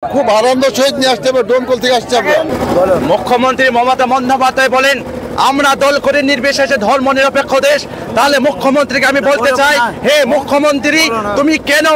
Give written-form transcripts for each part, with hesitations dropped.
খুব আনন্দ সহিত নিয়ে আসতে হবে, ডোমকল থেকে আসছে। আমরা মুখ্যমন্ত্রী মমতা বন্দ্যোপাধ্যায় বলেন আমরা দল করে নির্বিশেষে ধর্ম নিরপেক্ষ দেশ। তাহলে মুখ্যমন্ত্রীকে আমি বলতে চাই, হে মুখ্যমন্ত্রী, তুমি কেন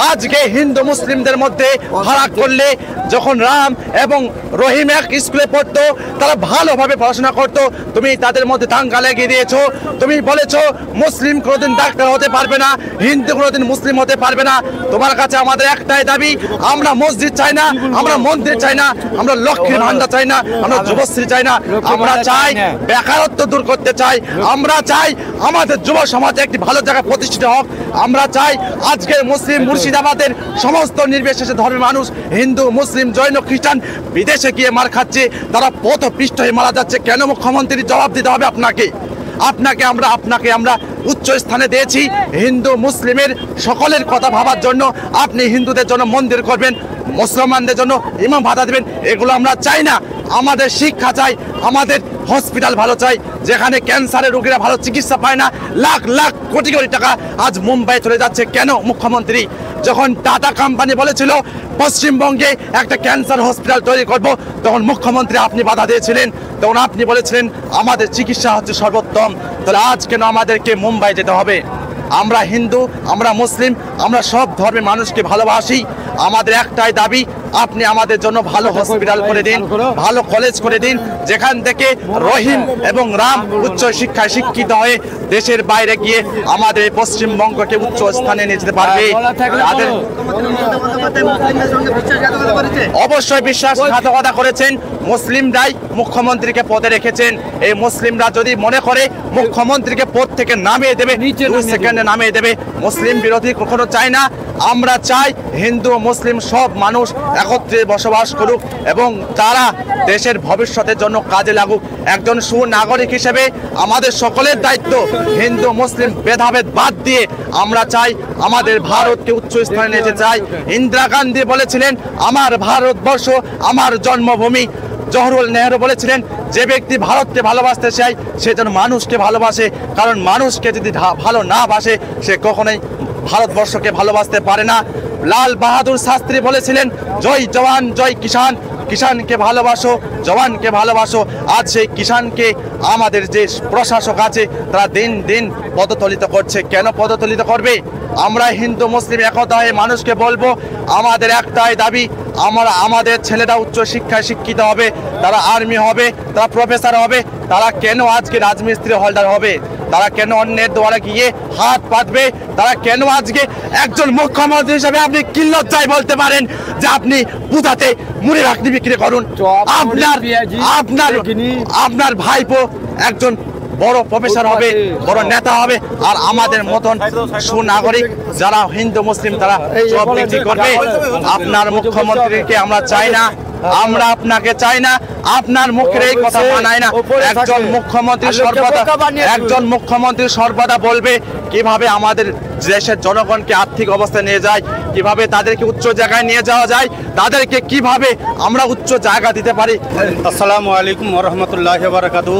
আজকে হিন্দু মুসলিমদের মধ্যে ফারাক করলে? যখন রাম এবং রহিম এক স্কুলে পড়তো, তারা ভালোভাবে পড়াশোনা করতো, তুমি তাদের মধ্যে দাঙ্গা লাগিয়ে দিয়েছো। তুমি বলেছো মুসলিম কোনোদিন ডাক্তার হতে পারবে না, হিন্দু কোনোদিন মুসলিম হতে পারবে না। তোমার কাছে আমাদের একটাই দাবি, আমরা মসজিদ চাই না, আমরা মন্দির চাই না, আমরা লক্ষ্মীর ভান্ডার চাই না, আমরা যুবশ্রী চাই না, আমরা চাই বেকারত্ব দূর করতে চাই, আমরা চাই আমাদের যুব সমাজে একটি ভালো জায়গা প্রতিষ্ঠিত হোক। আমরা চাই আজকের মুসলিম মুর্শিদাবাদের সমস্ত নির্বিশেষে ধর্মের মানুষ, হিন্দু মুসলিম জৈন খ্রিস্টান বিদেশে গিয়ে মার খাচ্ছে, তারা পথপিষ্ট হয়ে মারা যাচ্ছে। কেন মুখ্যমন্ত্রী জবাব দিতে হবে আপনাকে? আপনাকে আমরা উচ্চ স্থানে দিয়েছি হিন্দু মুসলিমের সকলের কথা ভাবার জন্য। আপনি হিন্দুদের জন্য মন্দির করবেন, মুসলমানদের জন্য ইমাম ভাতা দেবেন, এগুলো আমরা চাই না। আমাদের শিক্ষা চাই, আমাদের হসপিটাল ভালো চাই, যেখানে ক্যান্সারের রোগীরা ভালো চিকিৎসা পায় না। লাখ লাখ কোটি কোটি টাকা আজ মুম্বাই চলে যাচ্ছে। কেন মুখ্যমন্ত্রী? যখন টাটা কোম্পানি বলেছিল পশ্চিমবঙ্গে একটা ক্যান্সার হসপিটাল তৈরি করব, তখন মুখ্যমন্ত্রী আপনি বাধা দিয়েছিলেন, তখন আপনি বলেছিলেন আমাদের চিকিৎসা হচ্ছে সর্বোত্তম। তাহলে আজ কেন আমাদেরকে মুম্বাই যেতে হবে? আমরা হিন্দু, আমরা মুসলিম, আমরা সব ধর্মের মানুষকে ভালোবাসি। আমাদের একটাই দাবি, আপনি আমাদের জন্য ভালো হসপিটাল করে দিন, ভালো কলেজ করে দিন, যেখান থেকে রহিম এবং রাম উচ্চ শিক্ষায় শিক্ষিত হয়ে দেশের বাইরে গিয়ে আমাদের পশ্চিমবঙ্গকে উচ্চ স্থানে নিয়ে যেতে পারবে। অবশ্যই বিশ্বাসঘাতকতা করেছেন মুসলিমরাই মুখ্যমন্ত্রীকে পদে রেখেছেন। এই মুসলিমরা যদি মনে করে মুখ্যমন্ত্রীকে পদ থেকে নামিয়ে দেবে, 2 সেকেন্ডে নামিয়ে দেবে, মুসলিম বিরোধী কখনো চাই না। আমরা চাই হিন্দু মুসলিম সব মানুষ একত্রে বসবাস করুক এবং তারা দেশের ভবিষ্যতের জন্য কাজে লাগুক। একজন সুনাগরিক হিসেবে আমাদের সকলের দায়িত্ব হিন্দু মুসলিম ভেদাভেদ বাদ দিয়ে আমরা চাই আমাদের ভারতকে উচ্চ স্থানে নিয়ে যেতে চাই। ইন্দিরা গান্ধী বলেছিলেন আমার ভারতবর্ষ আমার জন্মভূমি। জওহরলাল নেহরু বলেছিলেন যে ব্যক্তি ভারতকে ভালোবাসতে চায় সে যেন মানুষকে ভালোবাসে, কারণ মানুষকে যদি ভালো না বাসে সে কখনোই ভারতবর্ষকে ভালোবাসতে পারে না। লাল বাহাদুর শাস্ত্রী বলেছিলেন জয় জওয়ান জয় কিষান, কিষানকে ভালোবাসো, জওয়ানকে ভালোবাসো। আজ সেই কিষানকে আমাদের যে প্রশাসক আছে তারা দিন দিন পদতলিত করছে। কেন পদতলিত করবে? আমরা হিন্দু মুসলিম একতা হয়ে মানুষকে বলবো আমাদের একটাই দাবি, আমাদের ছেলেরা উচ্চ শিক্ষায় শিক্ষিত হবে, তারা আর্মি হবে, তারা প্রফেসর হবে। তারা কেন আজকে রাজমিস্ত্রি হোল্ডার হবে? তারা কেন অন্যের দ্বারা গিয়ে হাত পাতবে? তারা কেন আজকে একজন মুখ্যমন্ত্রী হিসেবে আপনি কি লজ্জায় বলতে পারেন যে আপনি পুজাতে মুড়ি রাখনি বিক্রি করুন? আপনার ভাইপো একজন বড় প্রফেসর হবে, বড় নেতা হবে, আর আমাদের মতন সুনাগরিক যারা হিন্দু মুসলিম তারা সব বিক্রি করবে। আপনার মুখ্যমন্ত্রীকে আমরা চাই না, আমরা আপনাকে চাই না, আপনার মুখের এই কথা মানায় না। একজন মুখ্যমন্ত্রী সর্বদা বলবে কিভাবে আমাদের দেশের জনগণকে আর্থিক অবস্থায় নিয়ে যায়, কিভাবে তাদেরকে উচ্চ জায়গায় নিয়ে যাওয়া যায়, তাদেরকে কিভাবে আমরা উচ্চ জায়গা দিতে পারি। আসসালামু আলাইকুম ওয়া রাহমাতুল্লাহি ওয়া বারাকাতুহু।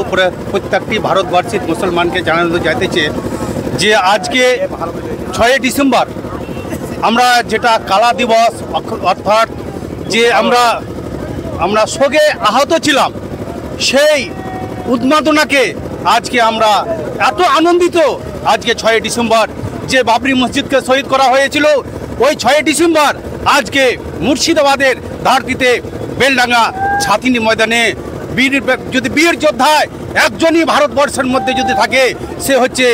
প্রত্যেকটি ভারতবর্ষের মুসলমানকে জানানো যাইতেছে যে আজকে 6 ডিসেম্বর আমরা যেটা কালা দিবস, অর্থাৎ যে আমরা শোকে আহত ছিলাম, সেই উন্মাদনাকে আজকে আমরা এত আনন্দিত। আজকে 6 ডিসেম্বর যে বাবরি মসজিদকে শহীদ করা হয়েছিল, ওই 6 ডিসেম্বর আজকে মুর্শিদাবাদের ধারতিতে বেলডাঙ্গা ছাতিনি ময়দানে যদি বীর যোদ্ধায় একজনই ভারতবর্ষের মধ্যে যদি থাকে সে হচ্ছে,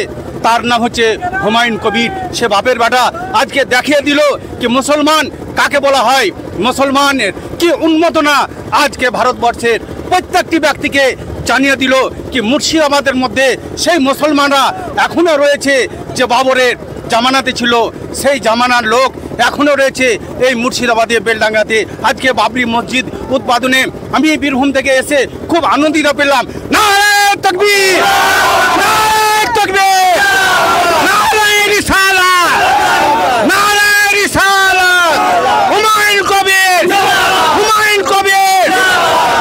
তার নাম হচ্ছে হুমায়ুন কবির। সে বাপের বেটা আজকে দেখিয়ে দিল কি মুসলমান কাকে বলা হয়, মুসলমানের কি উন্মাদনা আজকে ভারতবর্ষের প্রত্যেকটি ব্যক্তিকে জানিয়ে দিল কি মুর্শিদাবাদের মধ্যে সেই মুসলমানরা এখনও রয়েছে যে বাবরের জামানাতে ছিল, সেই জামানার লোক এখনও রয়েছে এই মুর্শিদাবাদে বেলডাঙ্গাতে। আজকে বাবরি মসজিদ উদ্বোধনে আমি বীরভূম থেকে এসে খুব আনন্দিত পেলাম। নারায়ে তাকবীর, নারায়ে তাকবীর, নারায়ে রিসালাত, নারায়ে রিসালাত, হুমায়ুন কবির, হুমায়ুন কবির,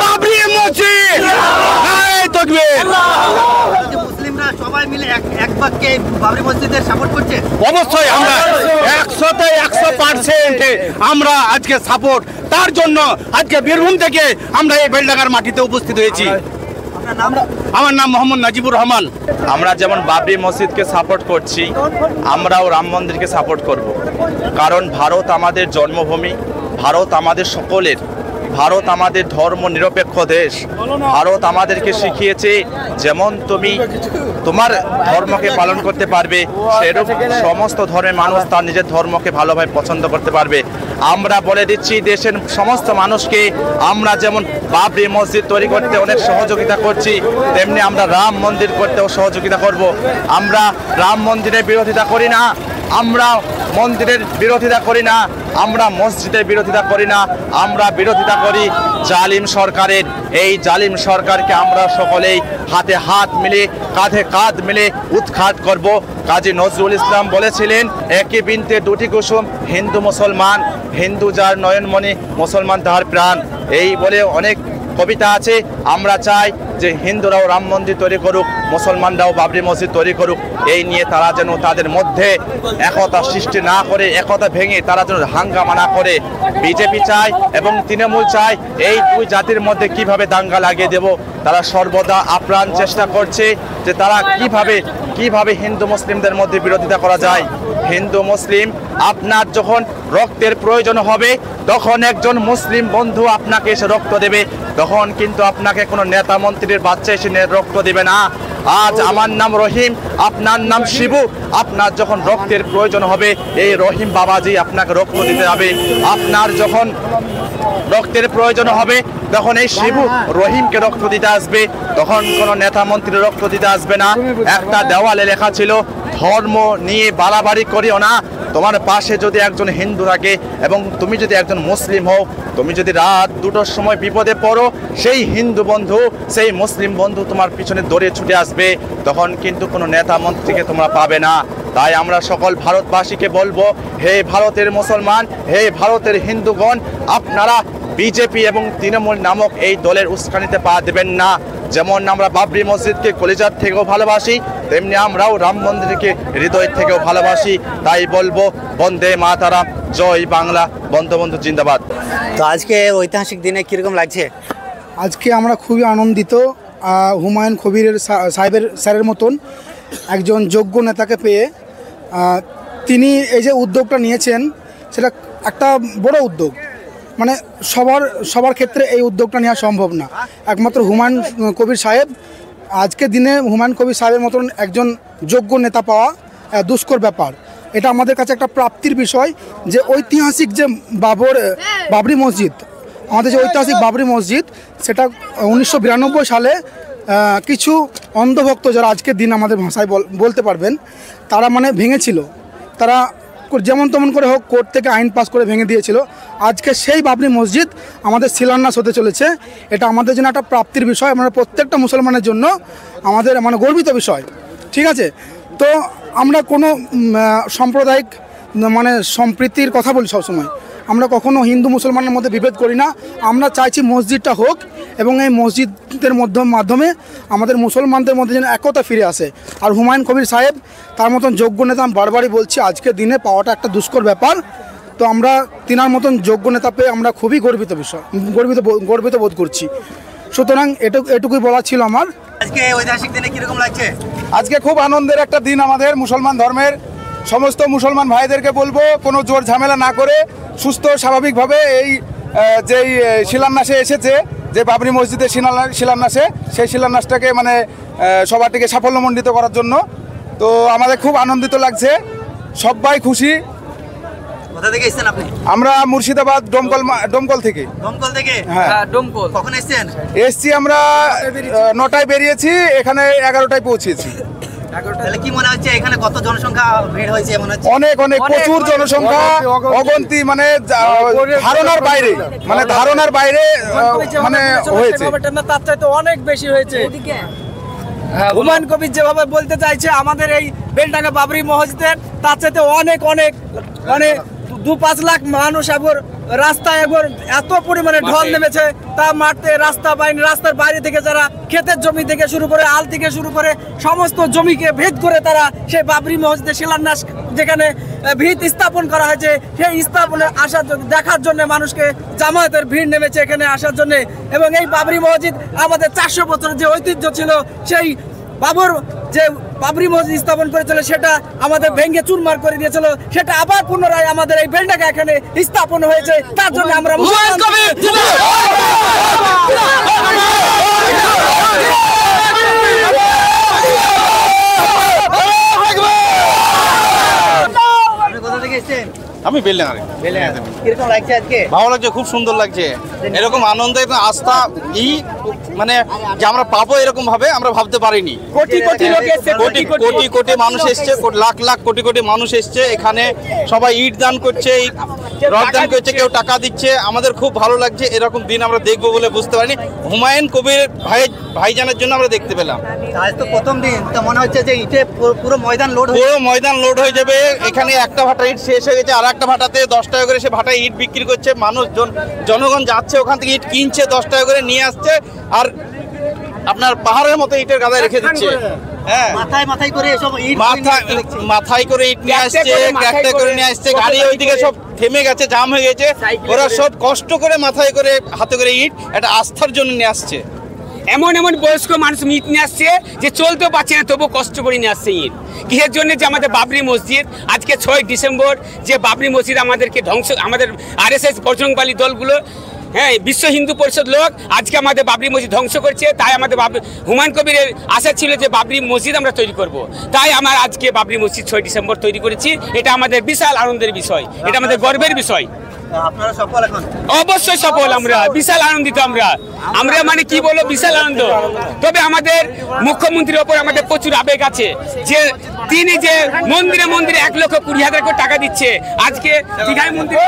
বাবরি মসজিদ, নারায়ে তাকবীর। মুসলিমরা সবাই মিলে এক পক্ষে বাবরি মসজিদের সাপোর্ট করছে? অবশ্যই আমরা 100% আমরা আজকে সাপোর্ট, তার জন্য আজকে বীরভূম থেকে আমরা এই বেলডাঙ্গার মাটিতে উপস্থিত হয়েছি। আমার নাম মোহাম্মদ নাজিবুর রহমান। আমরা যেমন বাবরি মসজিদকে সাপোর্ট করছি, আমরাও রাম মন্দিরকে সাপোর্ট করব। কারণ ভারত আমাদের জন্মভূমি, ভারত আমাদের সকলের, ভারত আমাদের ধর্ম নিরপেক্ষ দেশ। ভারত আমাদেরকে শিখিয়েছে যেমন তুমি তোমার ধর্মকে পালন করতে পারবে, সেরকম সমস্ত ধর্মের মানুষ তার নিজের ধর্মকে ভালোভাবে পছন্দ করতে পারবে। আমরা বলে দিচ্ছি দেশের সমস্ত মানুষকে, আমরা যেমন বাবরি মসজিদ তৈরি করতে অনেক সহযোগিতা করছি, তেমনি আমরা রাম মন্দির করতেও সহযোগিতা করব। আমরা রাম মন্দিরের বিরোধিতা করি না, আমরা মন্দিরের বিরোধিতা করি না, আমরা মসজিদের বিরোধিতা করি না, আমরা বিরোধিতা করি জালিম সরকারের। এই জালিম সরকারকে আমরা সকলেই হাতে হাত মিলে, কাঁধে কাঁধ মিলে উৎখাত করব। কাজী নজরুল ইসলাম বলেছিলেন, একই বৃন্তে দুটি কুসুম, হিন্দু মুসলমান, হিন্দু যার নয়নমণি, মুসলমান তাহার প্রাণ। এই বলে অনেক কবিতা আছে। আমরা চাই যে হিন্দুরাও রাম মন্দির তৈরি করুক, মুসলমানরাও বাবরি মসজিদ তৈরি করুক। এই নিয়ে তারা যেন তাদের মধ্যে একতা সৃষ্টি না করে, একতা ভেঙে তারা যেন হাঙ্গামা না করে। বিজেপি চায় এবং তৃণমূল চায় এই দুই জাতির মধ্যে কিভাবে দাঙ্গা লাগিয়ে দেব। তারা সর্বদা আপ্রাণ চেষ্টা করছে যে তারা কিভাবে হিন্দু মুসলিমদের মধ্যে বিরোধিতা করা যায়। হিন্দু মুসলিম, আপনার যখন রক্তের প্রয়োজন হবে তখন একজন মুসলিম বন্ধু আপনাকে এসে রক্ত দেবে, তখন কিন্তু আপনাকে কোনো নেতা মন্ত্রীর বাচ্চা এসে রক্ত দেবে না। আজ আমার নাম রহিম, আপনার নাম শিবু, আপনার যখন রক্তের প্রয়োজন হবে এই রহিম বাবাজি আপনাকে রক্ত দিতে হবে। আপনার যখন রক্তের প্রয়োজন হবে তখন এই শিবু রহিমকে রক্ত দিতে আসবে, তখন কোনো নেতা মন্ত্রী রক্ত দিতে আসবে না। একটা দেওয়ালে লেখা ছিল, ধর্ম নিয়ে বাড়াবাড়ি করিও না। তোমার পাশে যদি একজন হিন্দু থাকে এবং তুমি যদি একজন মুসলিম হও, তুমি যদি রাত 2টোর সময় বিপদে পড়ো, সেই হিন্দু বন্ধু, সেই মুসলিম বন্ধু তোমার পিছনে দৌড়ে ছুটে আসবে, তখন কিন্তু কোনো নেতা মন্ত্রীকে তোমরা পাবে না। তাই আমরা সকল ভারতবাসীকে বলবো, হে ভারতের মুসলমান, হে ভারতের হিন্দুগণ, আপনারা বিজেপি এবং তৃণমূল নামক এই দলের উস্কানিতে পা দেবেন না। যেমন আমরা বাবরি মসজিদকে কলিজার থেকেও ভালোবাসি, তেমনি আমরাও রাম মন্দিরকে হৃদয় থেকেও ভালোবাসি। তাই বলবো, বন্দে মাতারাম, জয় বাংলা, বঙ্গবন্ধু জিন্দাবাদ। তো আজকে ঐতিহাসিক দিনে কীরকম লাগছে? আজকে আমরা খুবই আনন্দিত। হুমায়ুন কবিরের সাহেবের স্যারের মতন একজন যোগ্য নেতাকে পেয়ে তিনি এই যে উদ্যোগটা নিয়েছেন, সেটা একটা বড় উদ্যোগ। মানে সবার ক্ষেত্রে এই উদ্যোগটা নেওয়া সম্ভব না। একমাত্র হুমায়ুন কবির সাহেব, আজকের দিনে হুমায়ুন কবির সাহেবের মতন একজন যোগ্য নেতা পাওয়া দুষ্কর ব্যাপার। এটা আমাদের কাছে একটা প্রাপ্তির বিষয় যে ঐতিহাসিক যে বাবরি মসজিদ, আমাদের যে ঐতিহাসিক বাবরি মসজিদ, সেটা 1992 সালে কিছু অন্ধভক্ত যারা আজকের দিন আমাদের ভাষায় বলতে পারবেন, তারা মানে ভেঙেছিল। তারা যেমন তেমন করে হোক কোর্ট থেকে আইন পাস করে ভেঙে দিয়েছিল। আজকে সেই বাবরি মসজিদ আমাদের শিলান্যাস হতে চলেছে। এটা আমাদের জন্য একটা প্রাপ্তির বিষয়, আমরা প্রত্যেকটা মুসলমানের জন্য আমাদের মানে গর্বিত বিষয়। ঠিক আছে, তো আমরা কোনো সাম্প্রদায়িক মানে সম্প্রীতির কথা বলি সবসময়। আমরা কখনো হিন্দু মুসলমানের মধ্যে বিভেদ করি না। আমরা চাইছি মসজিদটা হোক এবং এই মসজিদের মাধ্যমে আমাদের মুসলমানদের মধ্যে যেন একতা ফিরে আসে। আর হুমায়ুন কবির সাহেব তার মতন যোগ্য নেতা, আমি বারবারই বলছি, আজকের দিনে পাওয়াটা একটা দুষ্কর ব্যাপার। তো আমরা তিনার মতন যোগ্য নেতা পেয়ে আমরা খুবই গর্বিত বোধ করছি। সুতরাং এটুকুই বলা ছিল আমার। আজকে ঐতিহাসিক দিনে কীরকম লাগছে? আজকে খুব আনন্দের একটা দিন আমাদের মুসলমান ধর্মের। সমস্ত মুসলমান ভাইদেরকে বলবো, কোনো জোর ঝামেলা না করে সুস্থ স্বাভাবিকভাবে এই যেই শিলান্যাসে এসেছে, যে বাবরি মসজিদের শিলান্যাসে, সেই শিলান্যাসটাকে মানে সবারটিকে সাফল্যমণ্ডিত করার জন্য। তো আমাদের খুব আনন্দিত লাগছে, সবাই খুশি। কোথা থেকে এসেছেন আপনি? আমরা মুর্শিদাবাদ ডোমকল থেকে। দমকল থেকে? হ্যাঁ, ডোমকল। কখন এসেছেন? এসছি আমরা 9টায় বেরিয়েছি, এখানে 11টায় পৌঁছেছি। তাহলে কি মনে হচ্ছে এখানে কত জনসংখ্যা ভিড় হয়েছে? মনে হচ্ছে অনেক প্রচুর জনসংখ্যা, অগন্তি, মানে ধারণার বাইরে, মানে হয়েছে। তার চাইতে অনেক বেশি হয়েছে। হুমায়ুন কবির যেভাবে বলতে চাইছে আমাদের এই বেলডাঙ্গা বাবরি মসজিদের, তার চাইতে অনেক মানে 2-5 লাখ মানুষ এবার রাস্তায় এবার এত পরিমাণে ঢল নেমেছে, তা মাঠে রাস্তা বাইরে, রাস্তার বাইরে থেকে যারা ক্ষেতের জমি থেকে শুরু করে আল থেকে শুরু করে সমস্ত জমিকে ভেদ করে তারা সেই বাবরি মসজিদে শিলান্যাস যেখানে ভিত স্থাপন করা হয়েছে সেই স্থাপনে আসার জন্য দেখার জন্য মানুষকে জামায়াতের ভিড় নেমেছে এখানে আসার জন্য। এবং এই বাবরি মসজিদ আমাদের 400 বছরের যে ঐতিহ্য ছিল, সেই বাবরি মসজিদ স্থাপন করেছিল সেটা আমাদের ভেঙে চুরমার করে দিয়েছিল, সেটা আবার পুনরায় আমাদের এই বেলডাকা এখানে স্থাপন হয়েছে। তার জন্য আমরা কোথা থেকে এসেছেন? আমি বেলডাঙ্গা। কিরকম লাগছে আজকে? ভালো লাগছে, খুব সুন্দর লাগছে। এরকম আনন্দ এবং আস্থা মানে যে আমরা পাবো এরকম ভাবে আমরা ভাবতে পারিনি। কোটি কোটি লোক এসেছে, কোটি কোটি কোটি মানুষ এসছে, লাখ লাখ কোটি কোটি মানুষ এসছে এখানে। সবাই ইট দান করছে, রড দান করছে, কেউ টাকা দিচ্ছে। আমাদের খুব ভালো লাগছে। এরকম দিন আমরা দেখবো বলে বুঝতে পারিনি। হুমায়ুন কবির ভাইজানের জন্য আমরা দেখতে পেলাম। আজ তো প্রথম দিন, তো মনে হচ্ছে যে ইটে পুরো ময়দান লোড হয়ে যাবে। এখানে একটা ভাটা ইট শেষ হয়ে গেছে, আর একটা ভাটাতে 10 টাকা করে সে ভাটায় ইট বিক্রি করছে। জনগণ যাচ্ছে ওখান থেকে ইট কিনছে, 10 টাকা করে নিয়ে আসছে, আর আপনার পাহাড়ের মতো ইটের গাদায় রেখে দিচ্ছে। হ্যাঁ, মাথায় করে এসব ইট মাথায় করে ইট নিয়ে আসছে, ট্রাক্টরে করে নিয়ে আসছে। গাড়ি ওইদিকে সব থেমে গেছে, জাম হয়ে গেছে। ওরা সব কষ্ট করে মাথায় করে হাতে করে ইট একটা আস্থার জন্য নিয়ে আসছে। এমন এমন বয়স্ক মানুষ ইট নিয়ে আসছে যে চলতেও পারছে না, তবু কষ্ট করে নিয়ে আসছে ইট। কিসের জন্য? যে আমাদের বাবরি মসজিদ আজকে 6 ডিসেম্বর যে বাবরি মসজিদ আমাদেরকে ধ্বংস, আমাদের RSS বজরংবলী দলগুলো, হ্যাঁ, বিশ্ব হিন্দু পরিষদ লোক আজকে আমাদের বাবরি মসজিদ ধ্বংস করছে। তাই আমাদের হুমায়ুন কবিরের আশা ছিল যে বাবরি মসজিদ আমরা তৈরি করব। তাই আমার আজকে বাবরি মসজিদ 6 ডিসেম্বর তৈরি করেছি। এটা আমাদের বিশাল আনন্দের বিষয়, এটা আমাদের গর্বের বিষয়। আপনারা সফল এখন? অবশ্যই সফল, আমরা বিশাল আনন্দিত। আমরা মানে কি বলবো, বিশাল আনন্দ। তবে আমাদের মুখ্যমন্ত্রীর ওপর আমাদের প্রচুর আবেগ আছে, যে তিনি যে মন্দিরে মন্দিরে 1,20,000 করে টাকা দিচ্ছে। আজকে দীঘায় মন্দিরে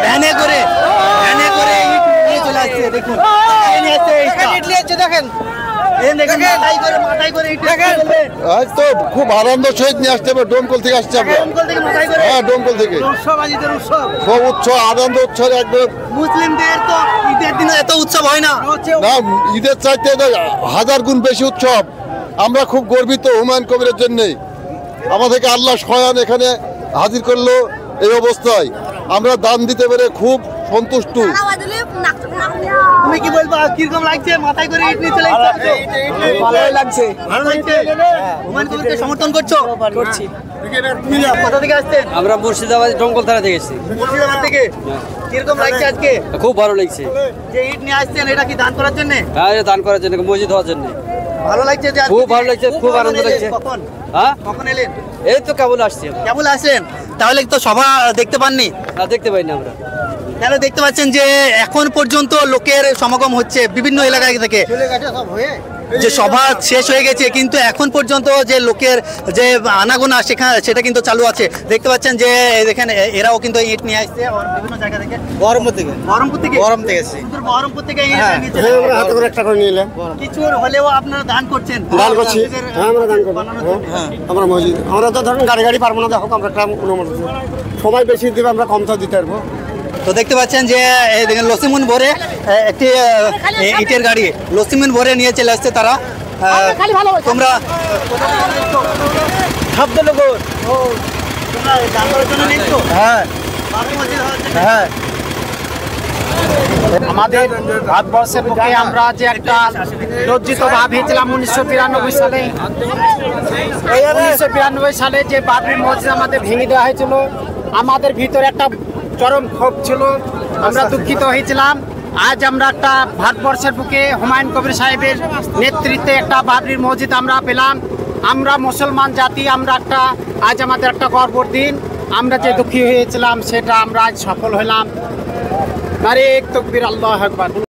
ভ্যানে করে ইট নিয়ে চলে আসছে। দেখুন দেখেন, আজ তো খুব আনন্দ সহিত নিয়ে আসতে হবে। ডোমকল থেকে আসছে আমরা। হ্যাঁ, ডোমকল থেকে খুব উৎসব, আনন্দ উৎসব একদম। মুসলিমদের তো ঈদের দিনে এত উৎসব হয় না। না, ঈদের চাইতে 1000 গুণ বেশি উৎসব। আমরা খুব গর্বিত হুমায়ুন কবিরের জন্যে। আমাদেরকে আল্লাহ স্বয়ং এখানে হাজির করলো এই অবস্থায়। আমরা দান দিতে পেরে খুব সন্তুষ্ট। তুমি কি বলবো, কিরকম লাগছে? মাথায় করে ইট নিয়ে চলে আসছে। ভালোই লাগছে। হুমায়ুন কবিরকে সমর্থন করছো? করছি। কোথা থেকে আসছেন? আমরা মুর্শিদাবাদ ডঙ্গল থানা থেকে এসেছি। মুর্শিদাবাদ থেকে। কিরকম লাগছে আজকে? খুব ভালো লাগছে। যে ইট নিয়ে আসছেন, এটা কি দান করার জন্য? হ্যাঁ, দান করার জন্য, মসজিদ হওয়ার জন্য। ভালো লাগছে যে খুব ভালো লাগছে, খুব আনন্দ লাগছে। হ্যাঁ, কখন এলেন? এই তো কেবল আসছি। কেবল আসেন? তাহলে তো সভা দেখতে পাননি? না, দেখতে পাইনি আমরা। তাহলে দেখতে পাচ্ছেন যে এখন পর্যন্ত লোকের সমাগম হচ্ছে বিভিন্ন এলাকা থেকে, যে সভা শেষ হয়ে গেছে, কিন্তু এখন পর্যন্ত যে লোকের যে আনাগোনা সেটা কিন্তু চালু আছে। দেখতে পাচ্ছেন যে এখানে এরাও কিন্তু ইট নিয়ে আসছে বিভিন্ন জায়গা থেকে। বহরমপুর থেকে বহরমপুর থেকে হাতে করে একটা করে নিলাম। কিছু হলেও আপনারা দান করছেন? দান করছি। হ্যাঁ, আমরা দান করবো। আমরা মসজিদ, আমরা তো ধরুন গাড়ি পারবো না, দেখো আমরা একটা সময় বেশি দেবে, আমরা কম তো দিতে পারবো। তো দেখতে পাচ্ছেন যে দেখেন লসিমুন ভরে একটি ইটের গাড়ি লসিমুন ভরে নিয়ে চলে আসছে তারা। তোমরা হ্যাঁ, হ্যাঁ, আমাদের ভারতবর্ষের পক্ষে আমরা যে একটা লজ্জিত ভাব হয়েছিলাম 1992 সালে। 1992 সালে যে বাবরি মসজিদ আমাদের ভেঙে দেওয়া হয়েছিল, আমাদের ভিতরে একটা চরম ক্ষোভ ছিল, আমরা দুঃখিত হয়েছিলাম। আজ আমরা একটা ভারতবর্ষের বুকে হুমায়ুন কবির সাহেবের নেতৃত্বে একটা বাবরি মসজিদ আমরা পেলাম। আমরা মুসলমান জাতি, আমরা আজ আমাদের একটা গর্বর দিন। আমরা যে দুঃখী হয়েছিলাম সেটা আমরা আজ সফল হলাম। নারে তাকবীর, আল্লাহু আকবার।